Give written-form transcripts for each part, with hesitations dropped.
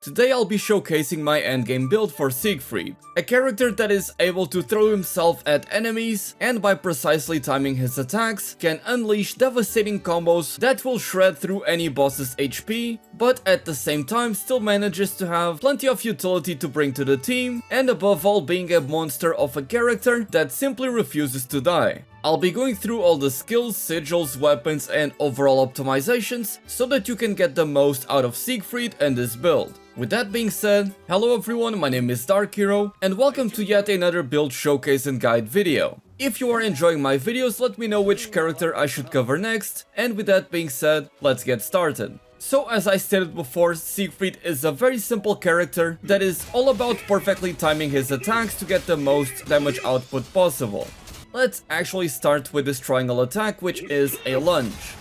Today I'll be showcasing my endgame build for Siegfried, a character that is able to throw himself at enemies and by precisely timing his attacks can unleash devastating combos that will shred through any boss's HP, but at the same time still manages to have plenty of utility to bring to the team, and above all being a monster of a character that simply refuses to die. I'll be going through all the skills, sigils, weapons and overall optimizations so that you can get the most out of Siegfried and this build. With that being said, hello everyone, my name is Dark Hero and welcome to yet another build showcase and guide video. If you are enjoying my videos, let me know which character I should cover next, and with that being said, let's get started. So as I stated before, Siegfried is a very simple character that is all about perfectly timing his attacks to get the most damage output possible. Let's actually start with this triangle attack, which is a lunge.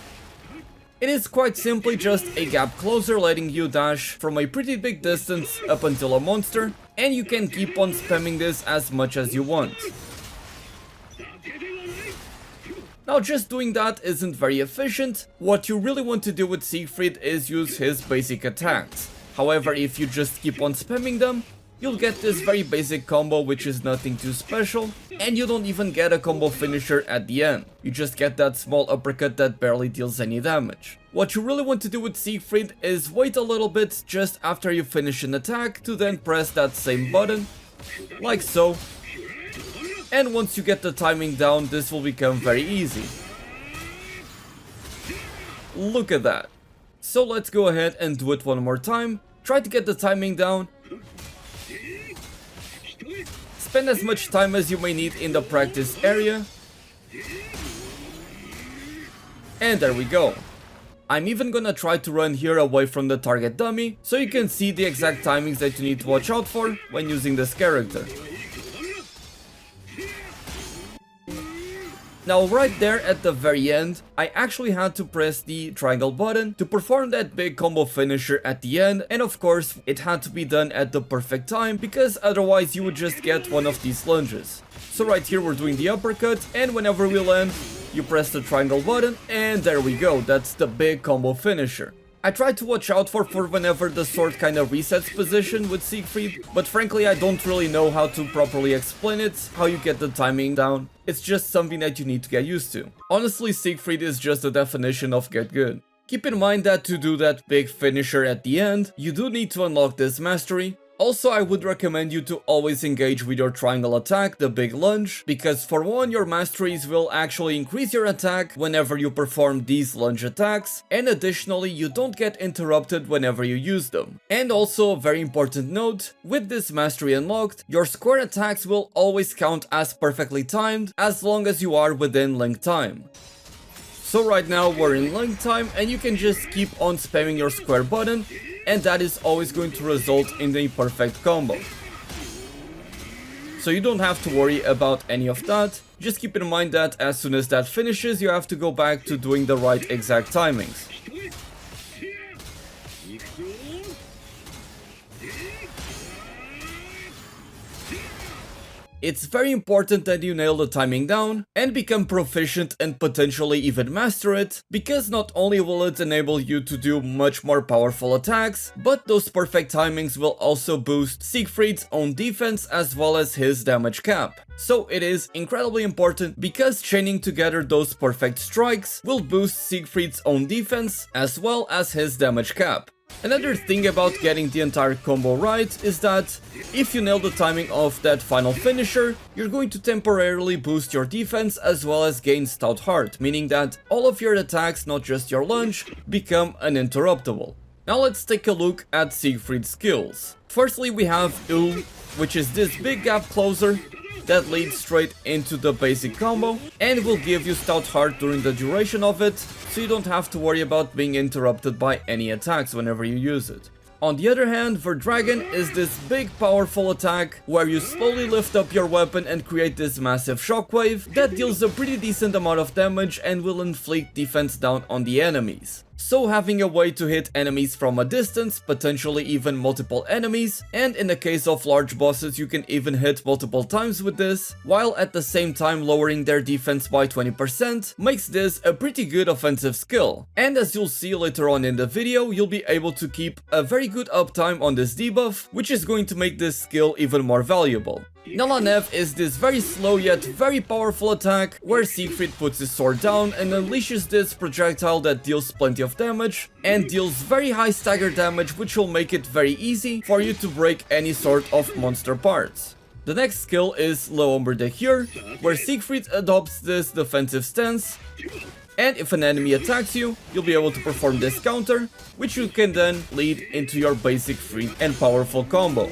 It is quite simply just a gap closer letting you dash from a pretty big distance up until a monster, and you can keep on spamming this as much as you want. Now just doing that isn't very efficient. What you really want to do with Siegfried is use his basic attacks. However, if you just keep on spamming them, you'll get this very basic combo which is nothing too special, and you don't even get a combo finisher at the end. You just get that small uppercut that barely deals any damage. What you really want to do with Siegfried is wait a little bit just after you finish an attack to then press that same button, like so. And once you get the timing down, this will become very easy. Look at that. So let's go ahead and do it one more time. Try to get the timing down. Spend as much time as you may need in the practice area. And there we go. I'm even gonna try to run here away from the target dummy, so you can see the exact timings that you need to watch out for when using this character. Now right there at the very end, I actually had to press the triangle button to perform that big combo finisher at the end, and of course it had to be done at the perfect time because otherwise you would just get one of these lunges. So right here we're doing the uppercut, and whenever we land, you press the triangle button and there we go, that's the big combo finisher. I tried to watch out for whenever the sword kinda resets position with Siegfried, but frankly I don't really know how to properly explain it, how you get the timing down. It's just something that you need to get used to. Honestly, Siegfried is just the definition of get good. Keep in mind that to do that big finisher at the end, you do need to unlock this mastery. Also, I would recommend you to always engage with your triangle attack, the big lunge, because for one, your masteries will actually increase your attack whenever you perform these lunge attacks, and additionally, you don't get interrupted whenever you use them. And also, a very important note, with this mastery unlocked, your square attacks will always count as perfectly timed as long as you are within link time. So right now we're in link time and you can just keep on spamming your square button, and that is always going to result in a perfect combo. So you don't have to worry about any of that. Just keep in mind that as soon as that finishes, you have to go back to doing the right exact timings. It's very important that you nail the timing down and become proficient and potentially even master it, because not only will it enable you to do much more powerful attacks, but those perfect timings will also boost Siegfried's own defense as well as his damage cap. So it is incredibly important because chaining together those perfect strikes will boost Siegfried's own defense as well as his damage cap. Another thing about getting the entire combo right is that if you nail the timing of that final finisher, you're going to temporarily boost your defense as well as gain stout heart, meaning that all of your attacks, not just your lunge, become uninterruptible. Now let's take a look at Siegfried's skills. Firstly, we have which is this big gap closer that leads straight into the basic combo and will give you stout heart during the duration of it, so you don't have to worry about being interrupted by any attacks whenever you use it. On the other hand, Dragon is this big powerful attack where you slowly lift up your weapon and create this massive shockwave that deals a pretty decent amount of damage and will inflict defense down on the enemies. so having a way to hit enemies from a distance, potentially even multiple enemies, and in the case of large bosses you can even hit multiple times with this, while at the same time lowering their defense by 20%, makes this a pretty good offensive skill. And as you'll see later on in the video, you'll be able to keep a very good uptime on this debuff, which is going to make this skill even more valuable. Nalanev is this very slow yet very powerful attack where Siegfried puts his sword down and unleashes this projectile that deals plenty of damage and deals very high stagger damage, which will make it very easy for you to break any sort of monster parts. The next skill is L'Ombre de Cure, where Siegfried adopts this defensive stance, and if an enemy attacks you, you'll be able to perform this counter, which you can then lead into your basic free and powerful combo.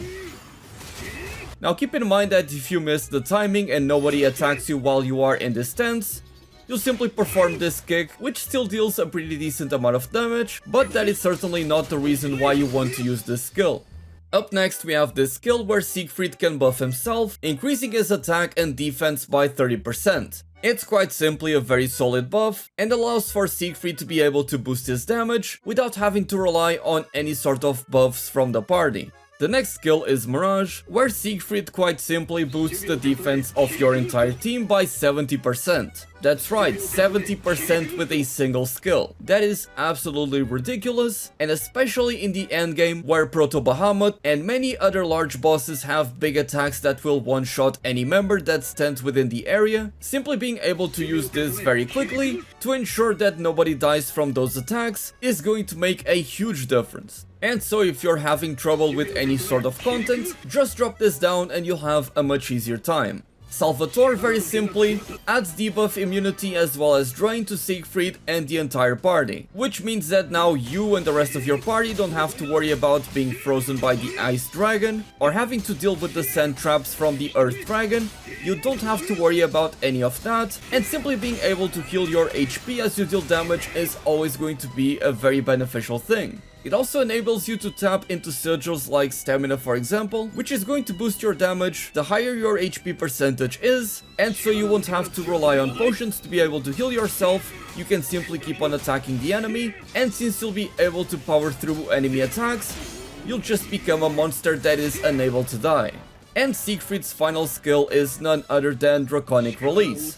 Now keep in mind that if you miss the timing and nobody attacks you while you are in this stance, you'll simply perform this kick, which still deals a pretty decent amount of damage, but that is certainly not the reason why you want to use this skill. Up next we have this skill where Siegfried can buff himself, increasing his attack and defense by 30%. It's quite simply a very solid buff and allows for Siegfried to be able to boost his damage without having to rely on any sort of buffs from the party. The next skill is Mirage, where Siegfried quite simply boosts the defense of your entire team by 70%. That's right, 70% with a single skill. That is absolutely ridiculous, and especially in the endgame where Proto Bahamut and many other large bosses have big attacks that will one-shot any member that stands within the area, simply being able to use this very quickly to ensure that nobody dies from those attacks is going to make a huge difference. And so if you're having trouble with any sort of content, just drop this down and you'll have a much easier time. Salvatore very simply adds debuff immunity as well as drain to Siegfried and the entire party, which means that now you and the rest of your party don't have to worry about being frozen by the ice dragon or having to deal with the sand traps from the earth dragon. You don't have to worry about any of that, and simply being able to heal your HP as you deal damage is always going to be a very beneficial thing. It also enables you to tap into sigils like stamina, for example, which is going to boost your damage the higher your HP percentage is, and so you won't have to rely on potions to be able to heal yourself. You can simply keep on attacking the enemy, and since you'll be able to power through enemy attacks, you'll just become a monster that is unable to die. And Siegfried's final skill is none other than Draconic Release.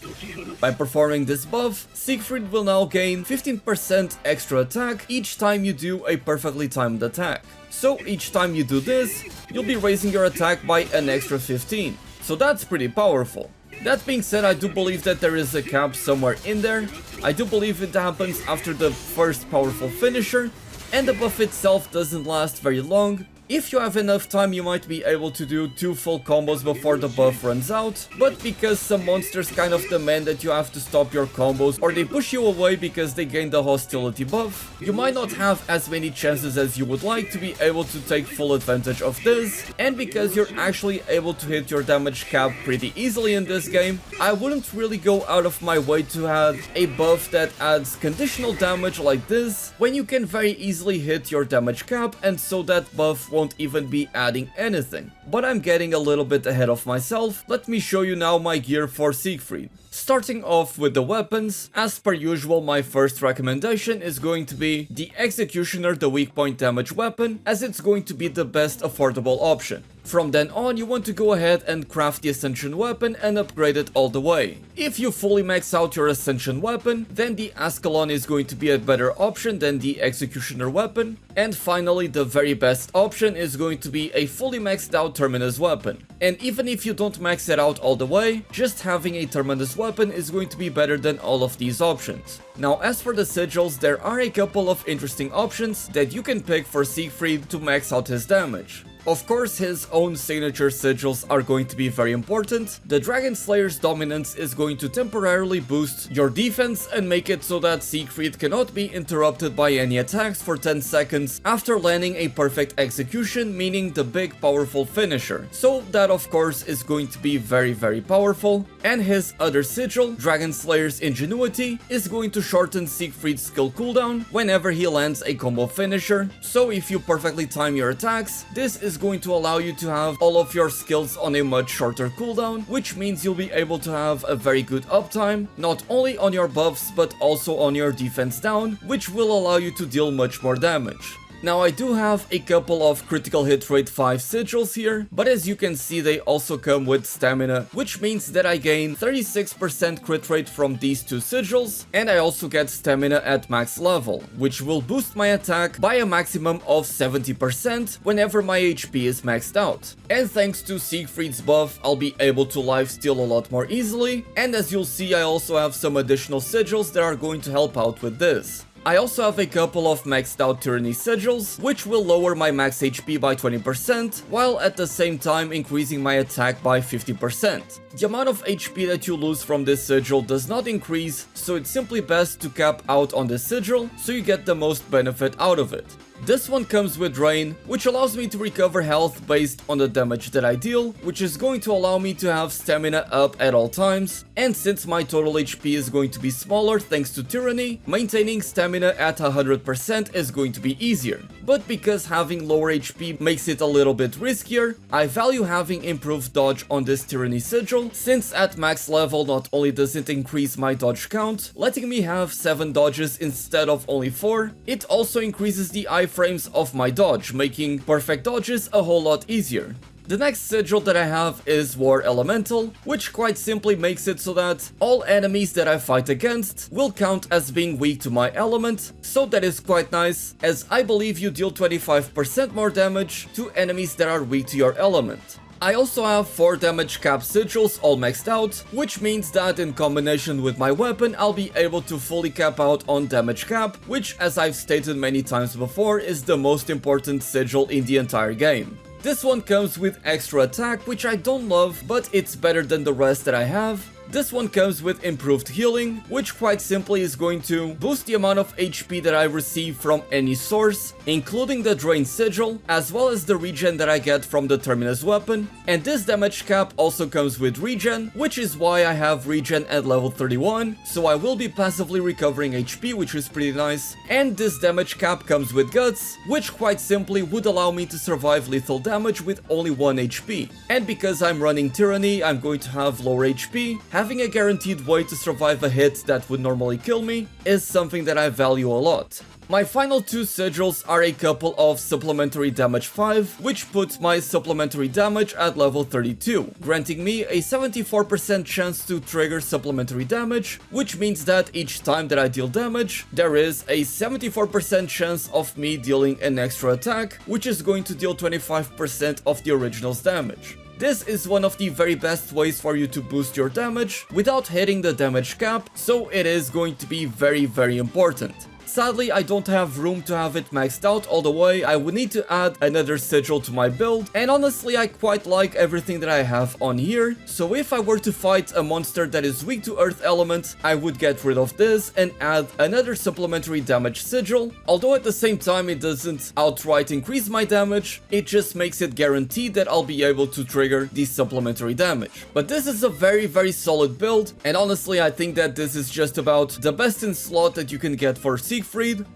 By performing this buff, Siegfried will now gain 15% extra attack each time you do a perfectly timed attack. So each time you do this, you'll be raising your attack by an extra 15. So that's pretty powerful. That being said, I do believe that there is a cap somewhere in there. I do believe it happens after the first powerful finisher, and the buff itself doesn't last very long. If you have enough time, you might be able to do 2 full combos before the buff runs out, but because some monsters kind of demand that you have to stop your combos or they push you away because they gain the hostility buff, you might not have as many chances as you would like to be able to take full advantage of this, and because you're actually able to hit your damage cap pretty easily in this game, I wouldn't really go out of my way to add a buff that adds conditional damage like this, when you can very easily hit your damage cap, and so that buff won't even be adding anything. But I'm getting a little bit ahead of myself. Let me show you now my gear for Siegfried. Starting off with the weapons, as per usual, my first recommendation is going to be the Executioner, the weak point damage weapon, as it's going to be the best affordable option. From then on, you want to go ahead and craft the Ascension weapon and upgrade it all the way. If you fully max out your Ascension weapon, then the Ascalon is going to be a better option than the Executioner weapon. And finally, the very best option is going to be a fully maxed out Terminus weapon. And even if you don't max it out all the way, just having a Terminus weapon is going to be better than all of these options. Now, as for the sigils, there are a couple of interesting options that you can pick for Siegfried to max out his damage. Of course, his own signature sigils are going to be very important. The Dragon Slayer's dominance is going to temporarily boost your defense and make it so that Siegfried cannot be interrupted by any attacks for 10 seconds after landing a perfect execution, meaning the big powerful finisher. So that of course is going to be very powerful. And his other sigil, Dragon Slayer's Ingenuity, is going to shorten Siegfried's skill cooldown whenever he lands a combo finisher. So if you perfectly time your attacks, this is is going to allow you to have all of your skills on a much shorter cooldown, which means you'll be able to have a very good uptime, not only on your buffs but also on your defense down, which will allow you to deal much more damage. Now I do have a couple of critical hit rate 5 sigils here, but as you can see they also come with stamina, which means that I gain 36% crit rate from these 2 sigils, and I also get stamina at max level, which will boost my attack by a maximum of 70% whenever my HP is maxed out. And thanks to Siegfried's buff, I'll be able to lifesteal a lot more easily, and as you'll see I also have some additional sigils that are going to help out with this. I also have a couple of maxed out Tyranny sigils, which will lower my max HP by 20%, while at the same time increasing my attack by 50%. The amount of HP that you lose from this sigil does not increase, so it's simply best to cap out on this sigil, so you get the most benefit out of it. This one comes with Rain, which allows me to recover health based on the damage that I deal, which is going to allow me to have stamina up at all times, and since my total HP is going to be smaller thanks to Tyranny, maintaining stamina at 100% is going to be easier. But because having lower HP makes it a little bit riskier, I value having improved dodge on this Tyranny sigil, since at max level not only does it increase my dodge count, letting me have 7 dodges instead of only 4, it also increases the iframes of my dodge, making perfect dodges a whole lot easier. The next sigil that I have is War Elemental, which quite simply makes it so that all enemies that I fight against will count as being weak to my element, so that is quite nice, as I believe you deal 25% more damage to enemies that are weak to your element. I also have 4 damage cap sigils all maxed out, which means that in combination with my weapon I'll be able to fully cap out on damage cap, which as I've stated many times before is the most important sigil in the entire game. This one comes with extra attack, which I don't love, but it's better than the rest that I have. This one comes with improved healing, which quite simply is going to boost the amount of HP that I receive from any source, including the Drain Sigil, as well as the regen that I get from the Terminus weapon. And this damage cap also comes with regen, which is why I have regen at level 31, so I will be passively recovering HP, which is pretty nice. And this damage cap comes with Guts, which quite simply would allow me to survive lethal damage with only 1 HP. And because I'm running Tyranny, I'm going to have lower HP. Having a guaranteed way to survive a hit that would normally kill me is something that I value a lot. My final 2 sigils are a couple of supplementary damage 5, which puts my supplementary damage at level 32, granting me a 74% chance to trigger supplementary damage, which means that each time that I deal damage, there is a 74% chance of me dealing an extra attack, which is going to deal 25% of the original's damage. This is one of the very best ways for you to boost your damage without hitting the damage cap, so it is going to be very important. Sadly, I don't have room to have it maxed out all the way. I would need to add another sigil to my build, and honestly I quite like everything that I have on here, so if I were to fight a monster that is weak to earth element, I would get rid of this and add another supplementary damage sigil. Although at the same time it doesn't outright increase my damage, it just makes it guaranteed that I'll be able to trigger the supplementary damage. But this is a very solid build, and honestly I think that this is just about the best in slot that you can get for Siegfried.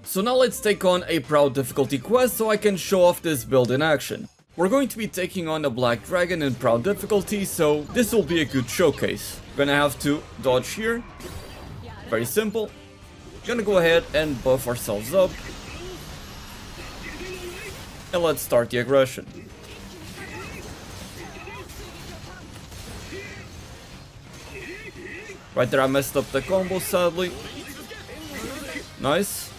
So now let's take on a proud difficulty quest so I can show off this build in action. We're going to be taking on a black dragon in proud difficulty, so this will be a good showcase. Gonna have to dodge here. Very simple. Gonna go ahead and buff ourselves up. And let's start the aggression. Right there I messed up the combo sadly. Nice.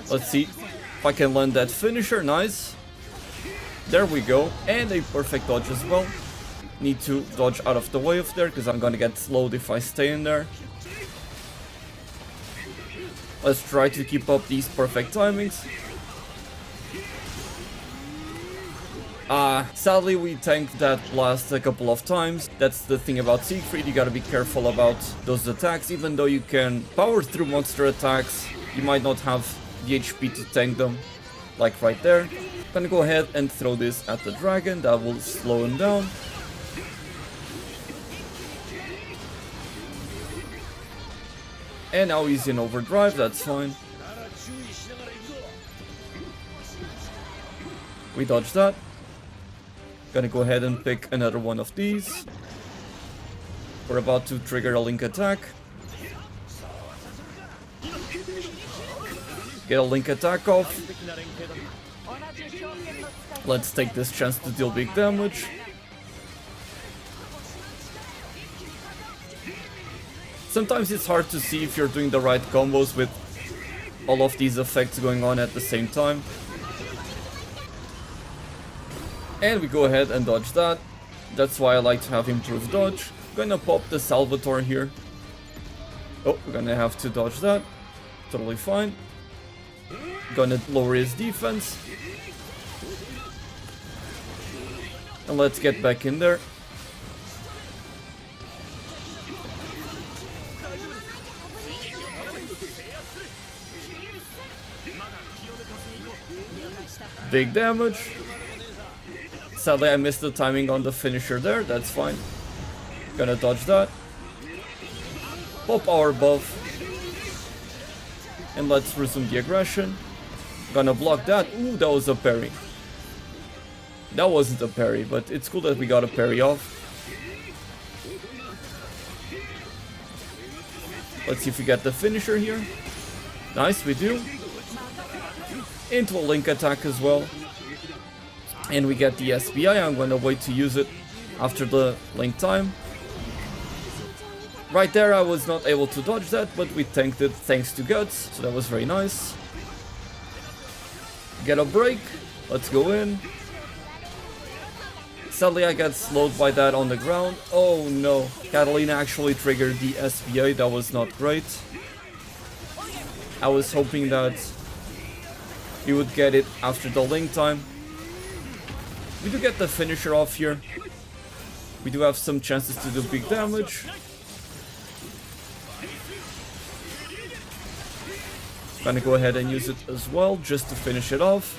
Let's see if I can land that finisher. Nice. There we go. And a perfect dodge as well. Need to dodge out of the way of there because I'm gonna get slowed if I stay in there. Let's try to keep up these perfect timings. Sadly we tanked that blast a couple of times. That's the thing about Siegfried, you gotta be careful about those attacks. Even though you can power through monster attacks, you might not have the HP to tank them, like right there. Gonna go ahead and throw this at the dragon, that will slow him down. And now he's in overdrive, that's fine. We dodge that. Gonna go ahead and pick another one of these. We're about to trigger a link attack. Get a link attack off. Let's take this chance to deal big damage. Sometimes it's hard to see if you're doing the right combos with all of these effects going on at the same time. And we go ahead and dodge that. That's why I like to have improved dodge. Gonna pop the Salvatore here. Oh, we're gonna have to dodge that. Totally fine. Gonna lower his defense. And let's get back in there. Big damage. Sadly, I missed the timing on the finisher there. That's fine. Gonna dodge that. Pop our buff. And let's resume the aggression. Gonna block that. Ooh, that was a parry. That wasn't a parry, but it's cool that we got a parry off. Let's see if we get the finisher here. Nice, we do. Into a link attack as well. And we get the SBI. I'm gonna wait to use it after the link time. Right there I was not able to dodge that, but we tanked it thanks to Guts, so that was very nice. Get a break. Let's go in. Sadly I got slowed by that on the ground. Oh no. Katalina actually triggered the SBI. That was not great. I was hoping that we would get it after the link time. We do get the finisher off here. We do have some chances to do big damage. Gonna go ahead and use it as well, just to finish it off.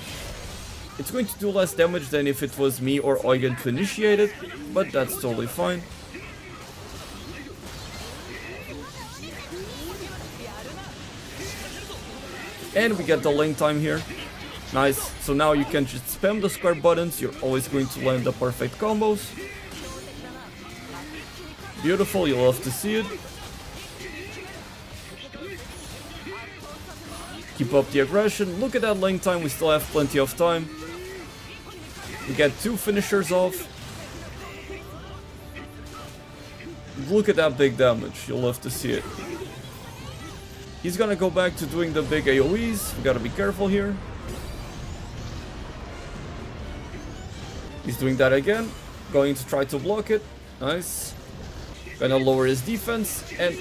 It's going to do less damage than if it was me or Eugen to initiate it, but that's totally fine. And we get the link time here. Nice. So now you can just spam the square buttons. You're always going to land the perfect combos. Beautiful. You'll love to see it. Keep up the aggression. Look at that link time. We still have plenty of time. We get 2 finishers off. Look at that big damage. You'll love to see it. He's gonna go back to doing the big AoEs. We gotta be careful here. He's doing that again. Going to try to block it. Nice. Gonna lower his defense and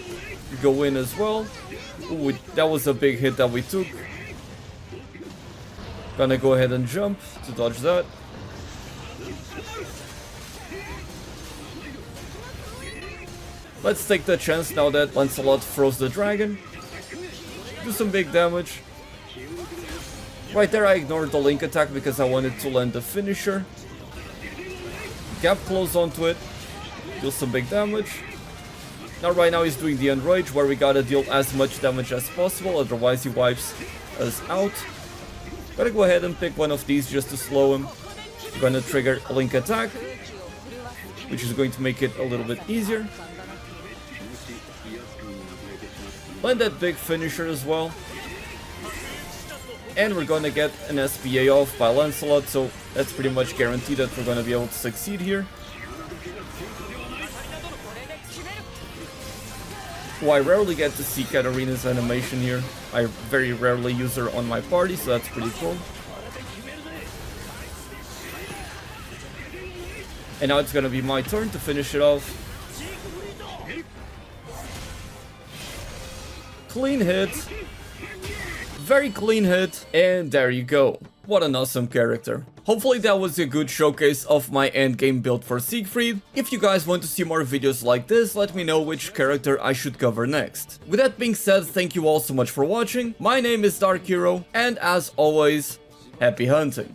go in as well. Ooh, that was a big hit that we took. Gonna go ahead and jump to dodge that. Let's take the chance now that Lancelot froze the dragon. Do some big damage. Right there I ignored the link attack because I wanted to land the finisher. Gap close onto it. Deal some big damage. Now right now he's doing the enrage where we gotta deal as much damage as possible, otherwise he wipes us out. Gotta go ahead and pick one of these just to slow him. We're gonna trigger a link attack, which is going to make it a little bit easier. Land that big finisher as well. And we're gonna get an SPA off by Lancelot, so that's pretty much guaranteed that we're gonna be able to succeed here. Oh, I rarely get to see Katarina's animation here. I very rarely use her on my party, so that's pretty cool. And now it's gonna be my turn to finish it off. Clean hit. Very clean hit. And there you go. What an awesome character. Hopefully that was a good showcase of my endgame build for Siegfried. If you guys want to see more videos like this, let me know which character I should cover next. With that being said, thank you all so much for watching. My name is Dark Hero, and as always, happy hunting.